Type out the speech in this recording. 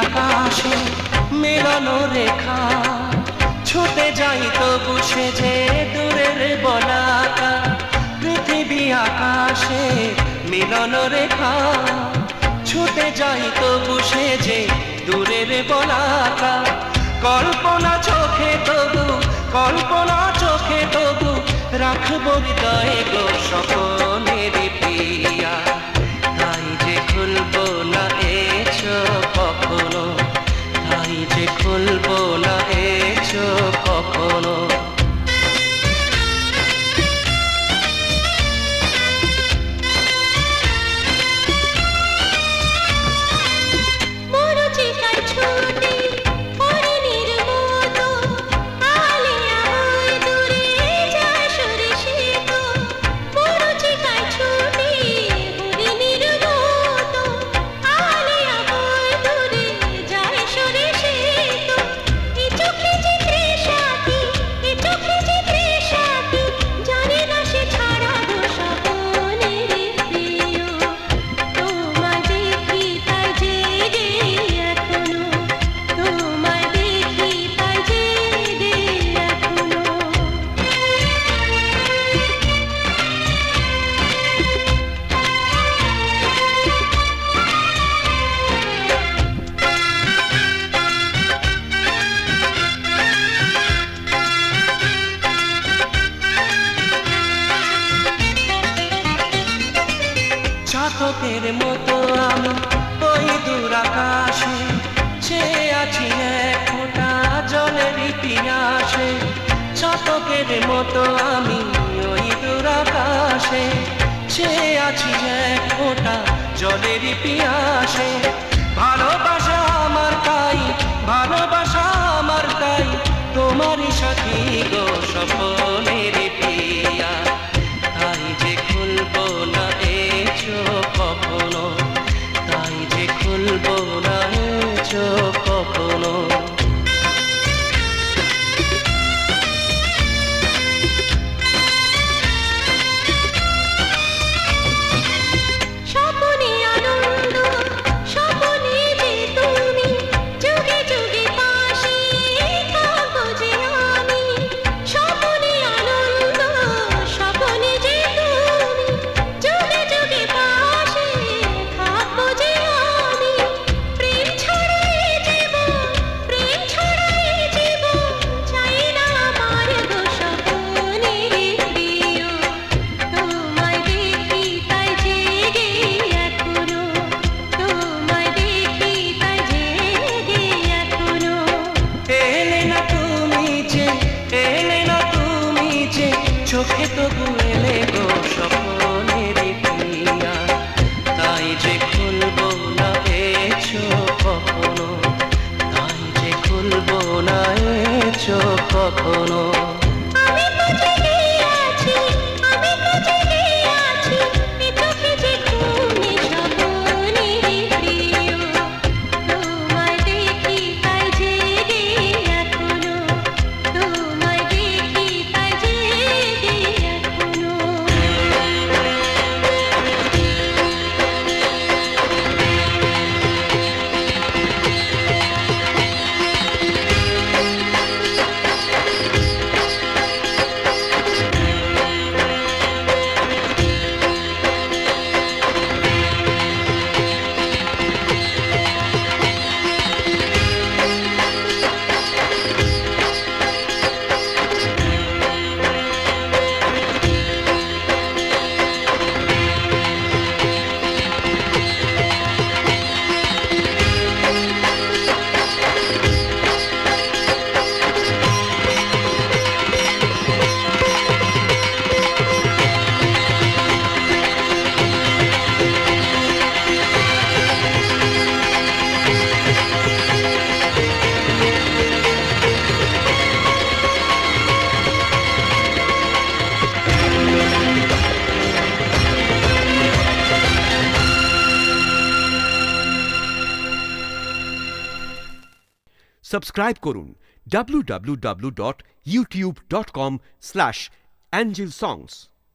আকাশে মেলানো রেখা, ছুটে যাই তবু সেজে দূরের বলাকা। পৃথিবী আকাশে মিলন রেখা, ছুটে যাই তবু সেজে দূরের বলাকা। কল্পনা চোখে তবু, কল্পনা চোখে তবু রাখবো হৃদয়ে গো স্বপনের পিয়া। তাই যে খুলবো না এ চোখ কখনো, তাই যে খুলবো না এ চোখ কখনো। চাতকের মতো আমি ওই দূর আকাশে চেয়ে আছি এক ফোঁটা জলের পিয়াসে। চাতকের মতো আমি ওই দূর আকাশে চেয়ে আছি এক ফোঁটা জলের পিয়াসে। ভালোবাসা আমার তাই, ভালোবাসা আমার তাই, তোমারই সাথী গো স্বপনের পিয়া। তাই যে খুলবো না এ চোখ কখনো, তাই যে খুলবো না এ চোখ কখনো। চোখে তবু এলে গো স্বপনের পিয়া। তাই যে খুলবো না এ চোখ কখনো, তাই যে খুলবো না এ চোখ কখনো। সাবস্ক্রাইব করুন www.youtube.com/angelsongs